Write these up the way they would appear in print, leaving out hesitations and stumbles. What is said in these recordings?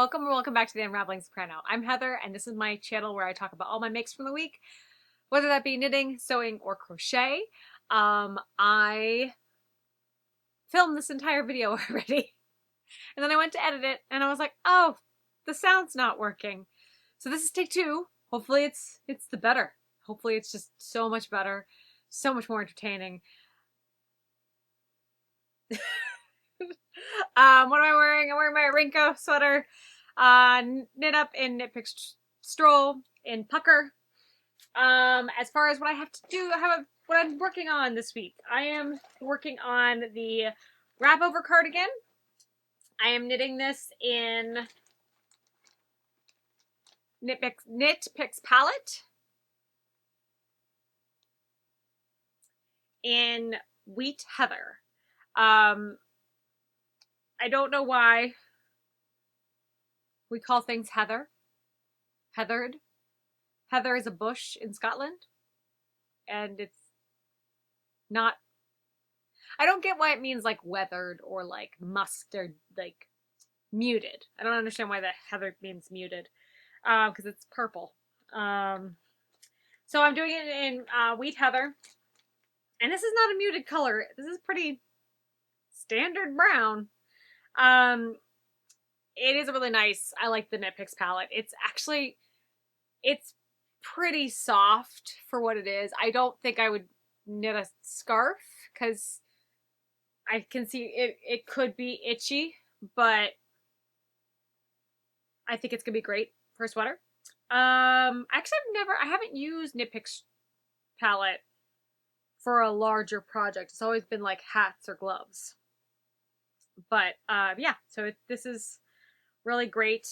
Welcome or welcome back to the Unraveling Soprano. I'm Heather, and this is my channel where I talk about all my makes from the week, whether that be knitting, sewing, or crochet. I filmed this entire video already, and then I went to edit it, and I was like, oh, the sound's not working. So this is take two. Hopefully it's the better. Hopefully it's just so much better, so much more entertaining. What am I wearing? I'm wearing my Rinko sweater, knit up in Knit Picks Stroll in Pucker. As far as what I have to do, what I'm working on this week. I am working on the wrap over cardigan. I am knitting this in Knit Picks palette in Wheat Heather. I don't know why we call things heather. Heathered. Heather is a bush in Scotland. And it's not... I don't get why it means like weathered or like musked or like muted. I don't understand why the heather means muted. Because it's purple. So I'm doing it in Wheat Heather. And this is not a muted color. This is pretty standard brown. It is really nice. I like the Knit Picks palette. It's pretty soft for what it is. I don't think I would knit a scarf because I can see it could be itchy, but I think it's gonna be great for a sweater. Actually I haven't used Knit Picks palette for a larger project. It's always been like hats or gloves. But yeah, so this is really great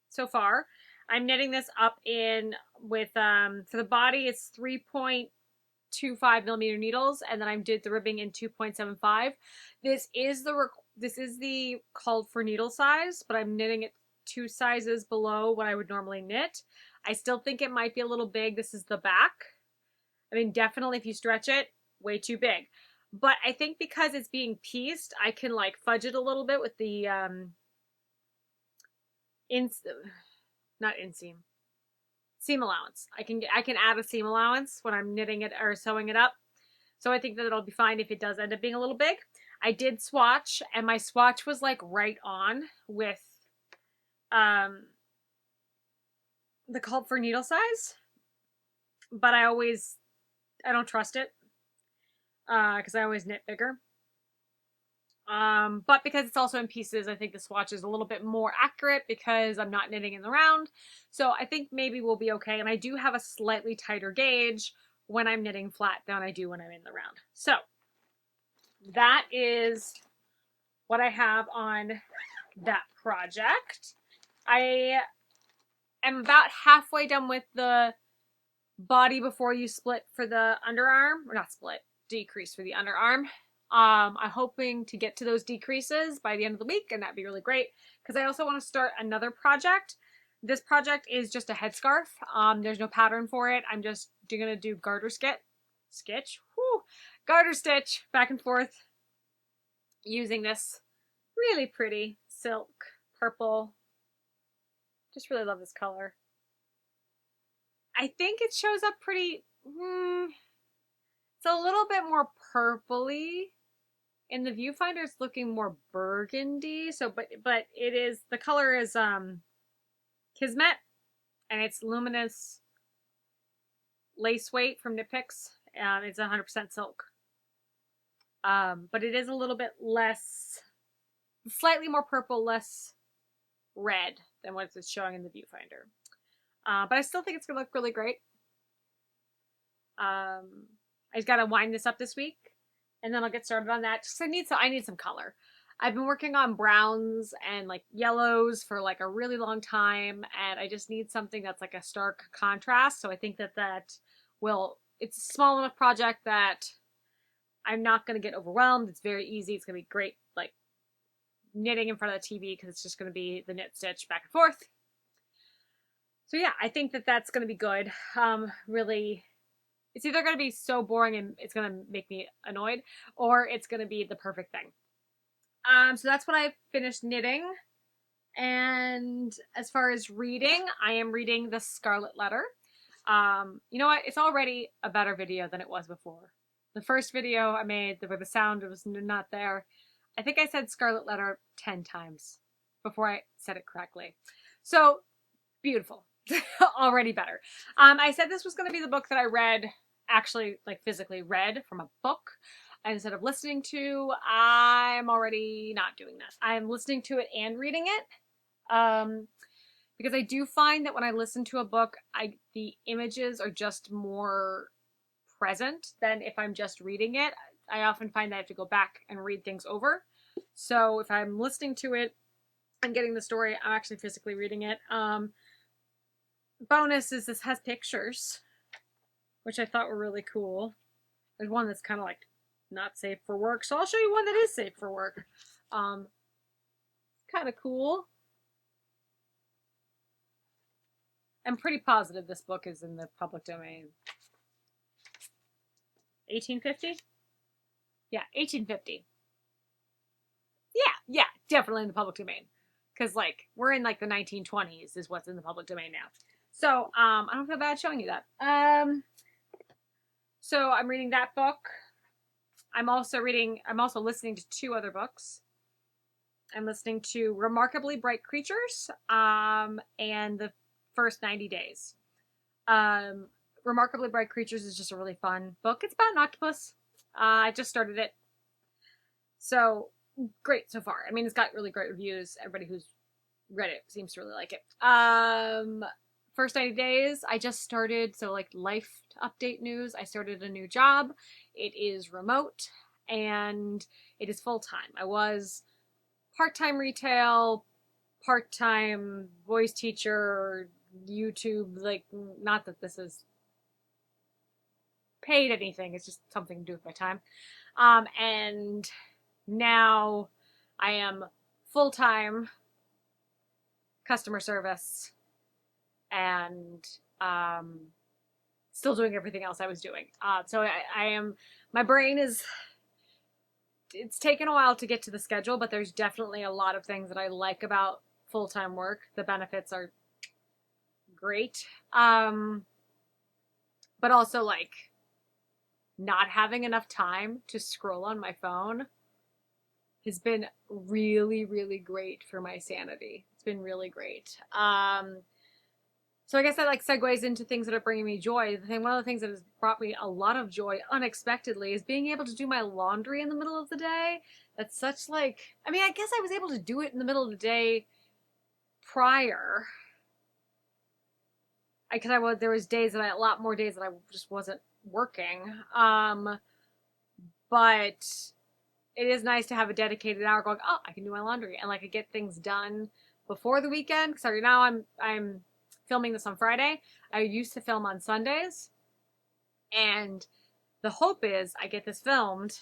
so far. I'm knitting this up in with for the body it's 3.25 millimeter needles, and then I did the ribbing in 2.75. This is the called for needle size, but I'm knitting it 2 sizes below what I would normally knit. I still think it might be a little big. This is the back. I mean, definitely if you stretch it, way too big. But I think because it's being pieced, I can like fudge it a little bit with the seam allowance. I can add a seam allowance when I'm knitting it or sewing it up. So I think that it'll be fine if it does end up being a little big. I did swatch, and my swatch was like right on with the called for needle size. But I don't trust it. Because I always knit bigger. But because it's also in pieces, I think the swatch is a little bit more accurate because I'm not knitting in the round. So I think maybe we'll be okay. And I do have a slightly tighter gauge when I'm knitting flat than I do when I'm in the round. So that is what I have on that project. I am about halfway done with the body before you split for the underarm, or not split, decrease for the underarm. I'm hoping to get to those decreases by the end of the week, and that'd be really great because I also want to start another project. This project is just a headscarf. There's no pattern for it. I'm just gonna do garter garter stitch back and forth using this really pretty silk purple. Just really love this color. I think it shows up pretty. It's a little bit more purpley. In the viewfinder, it's looking more burgundy. So, but it is, the color is Kismet, and it's luminous lace weight from Knit Picks. It's 100% silk. But it is a little bit less, slightly more purple, less red than what it's showing in the viewfinder. But I still think it's gonna look really great. I just gotta wind this up this week, and then I'll get started on that. Just I need some color. I've been working on browns and like yellows for like a really long time, and I just need something that's like a stark contrast. So I think that it's a small enough project that I'm not gonna get overwhelmed. It's very easy. It's gonna be great, like knitting in front of the TV because it's just gonna be the knit stitch back and forth. So yeah, I think that's gonna be good. Really. It's either going to be so boring and it's going to make me annoyed, or it's going to be the perfect thing. So that's what I finished knitting And as far as reading, I am reading The Scarlet Letter. You know what? It's already a better video than it was before. The first video I made where the sound was not there, I think I said Scarlet Letter 10 times before I said it correctly. So, beautiful. Already better. I said this was going to be the book that I read, actually, like physically read from a book instead of listening to. I'm already not doing that. I'm listening to it and reading it. Because I do find that when I listen to a book, the images are just more present than if I'm just reading it. I often find that I have to go back and read things over. So if I'm listening to it and getting the story, I'm actually physically reading it. Bonus is this has pictures, which I thought were really cool. There's one that's kind of like not safe for work, so I'll show you one that is safe for work. Kind of cool. I'm pretty positive this book is in the public domain. 1850? Yeah, 1850. Yeah, definitely in the public domain. Because, like, we're in, like, the 1920s is what's in the public domain now. So, I don't feel bad showing you that. So I'm reading that book. I'm also listening to 2 other books. I'm listening to Remarkably Bright Creatures, and The First 90 Days. Remarkably Bright Creatures is just a really fun book. It's about an octopus. I just started it. So, great so far. I mean, it's got really great reviews. Everybody who's read it seems to really like it. First 90 Days, I just started, so like life update news. I started a new job. It is remote, and it is full-time. I was part-time retail, part-time voice teacher, YouTube, like, not that this is paid anything, it's just something to do with my time. And now I am full-time customer service and still doing everything else I was doing. So I am, my brain is, it's taken a while to get to the schedule, but there's definitely a lot of things that I like about full-time work. The benefits are great. But also, like, not having enough time to scroll on my phone has been really, really great for my sanity. It's been really great. So I guess that like segues into things that are bringing me joy. One of the things that has brought me a lot of joy unexpectedly is being able to do my laundry in the middle of the day. That's such like, I mean, I guess I was able to do it in the middle of the day prior. Because there was days that a lot more days that I just wasn't working. But it is nice to have a dedicated hour going, oh, I can do my laundry. And like I get things done before the weekend. Sorry, now I'm filming this on Friday. I used to film on Sundays. And the hope is I get this filmed.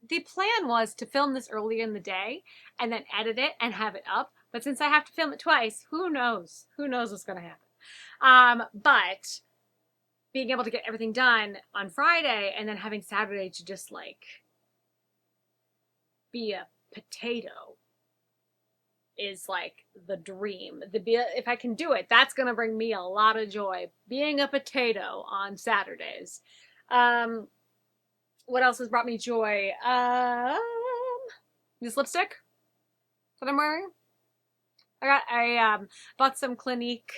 The plan was to film this early in the day and then edit it and have it up. But since I have to film it twice, who knows? Who knows what's going to happen? But being able to get everything done on Friday and then having Saturday to just like be a potato is like the dream. If I can do it, that's going to bring me a lot of joy. Being a potato on Saturdays. What else has brought me joy? This lipstick that I'm wearing. I bought some Clinique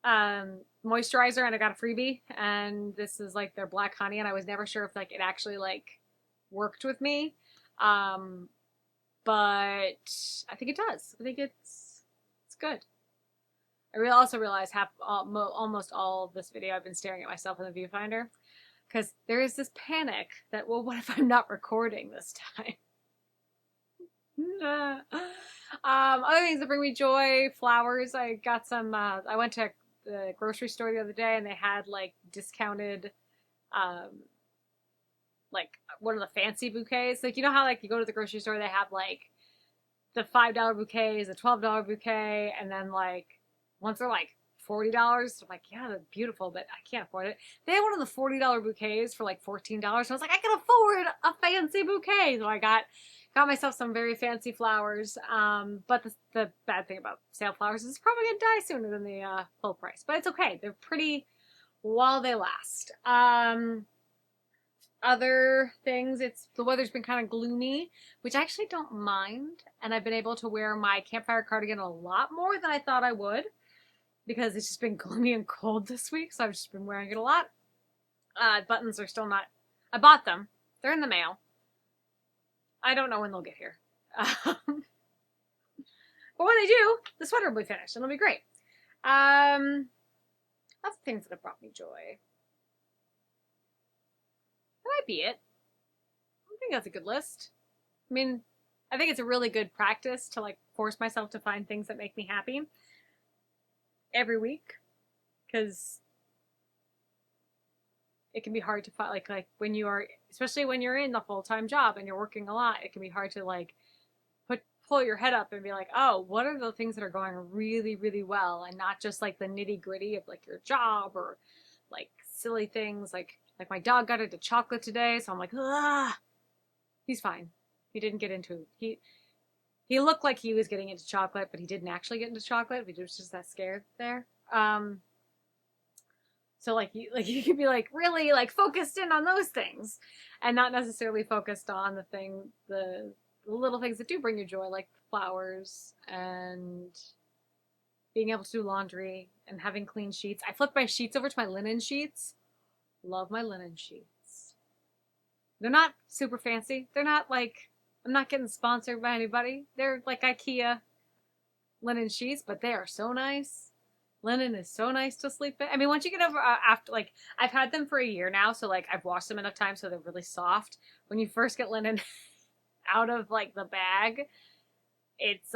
moisturizer and I got a freebie, and this is like their black honey, and I was never sure if like it actually like worked with me. But I think it does. I think it's good. I also realized almost all of this video I've been staring at myself in the viewfinder because there is this panic that, well, what if I'm not recording this time? Other things that bring me joy, flowers. I got some, I went to the grocery store the other day and they had like discounted, like one of the fancy bouquets. Like, you know how like you go to the grocery store, they have like the $5 bouquets, the $12 bouquet, and then like once they're like $40. I'm like, yeah, that's beautiful, but I can't afford it. They had one of the $40 bouquets for like $14. And I was like, I can afford a fancy bouquet. So I got myself some very fancy flowers. But the bad thing about sale flowers is it's probably gonna die sooner than the full price. But it's okay. They're pretty while they last. Other things, the weather's been kind of gloomy, which I actually don't mind, and I've been able to wear my campfire cardigan a lot more than I thought I would because it's just been gloomy and cold this week, so I've just been wearing it a lot. Buttons are still not, I bought them, they're in the mail. I don't know when they'll get here. But when they do, the sweater will be finished and it'll be great. Lots of things that have brought me joy. That might be it. I think that's a good list. I mean, I think it's a really good practice to like force myself to find things that make me happy every week, because it can be hard to find like when you are, especially when you're in the full-time job and you're working a lot, it can be hard to like pull your head up and be like, oh, what are the things that are going really, really well, and not just like the nitty-gritty of like your job or like silly things like my dog got into chocolate today, so I'm like, ah, he's fine. He didn't get into he looked like he was getting into chocolate, but he didn't actually get into chocolate. He was just that scared there. So like you could be like really like focused in on those things, and not necessarily focused on the little things that do bring you joy, like flowers and being able to do laundry and having clean sheets. I flipped my sheets over to my linen sheets. Love my linen sheets. They're not super fancy. They're not like, I'm not getting sponsored by anybody. They're like IKEA linen sheets, but they are so nice. Linen is so nice to sleep in. I mean, once you get over after, like, I've had them for a year now, so like I've washed them enough times so they're really soft. When you first get linen out of like the bag, it's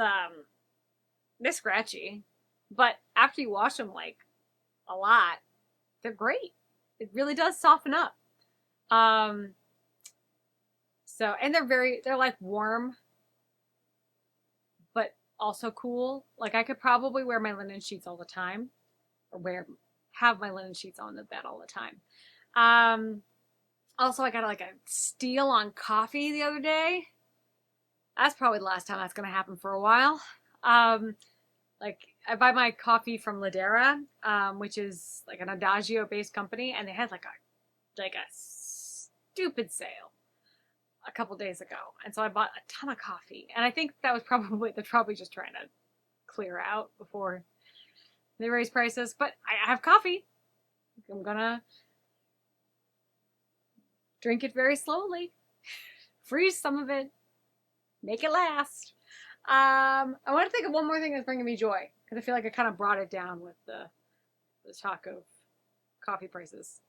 they're scratchy, but after you wash them like a lot, they're great. It really does soften up. So, and they're like warm, but also cool. Like I could probably wear my linen sheets all the time, or have my linen sheets on the bed all the time. Also I got like a steal on coffee the other day. That's probably the last time that's going to happen for a while. Like I buy my coffee from Ladera, which is like an Adagio-based company, and they had like a stupid sale a couple days ago, and so I bought a ton of coffee, and I think that was they're probably just trying to clear out before they raise prices. But I have coffee. I'm gonna drink it very slowly, freeze some of it, make it last. I want to think of one more thing that's bringing me joy, because I feel like I kind of brought it down with the talk of coffee prices.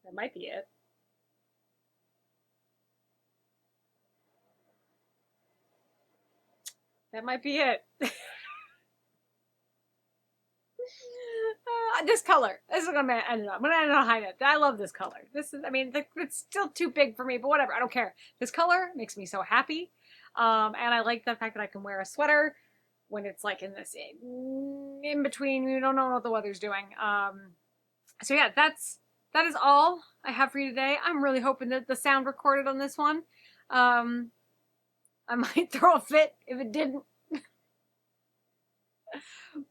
That might be it. That might be it. This color. This is what I'm gonna end it on. I'm gonna end it on high note. I love this color. This is, I mean, it's still too big for me, but whatever. I don't care. This color makes me so happy. And I like the fact that I can wear a sweater when it's like in this in between. You don't know what the weather's doing. So yeah, that is all I have for you today. I'm really hoping that the sound recorded on this one. I might throw a fit if it didn't.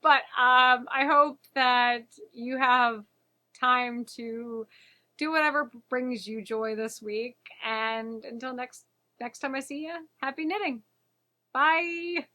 But I hope that you have time to do whatever brings you joy this week. And until next time I see you, happy knitting. Bye.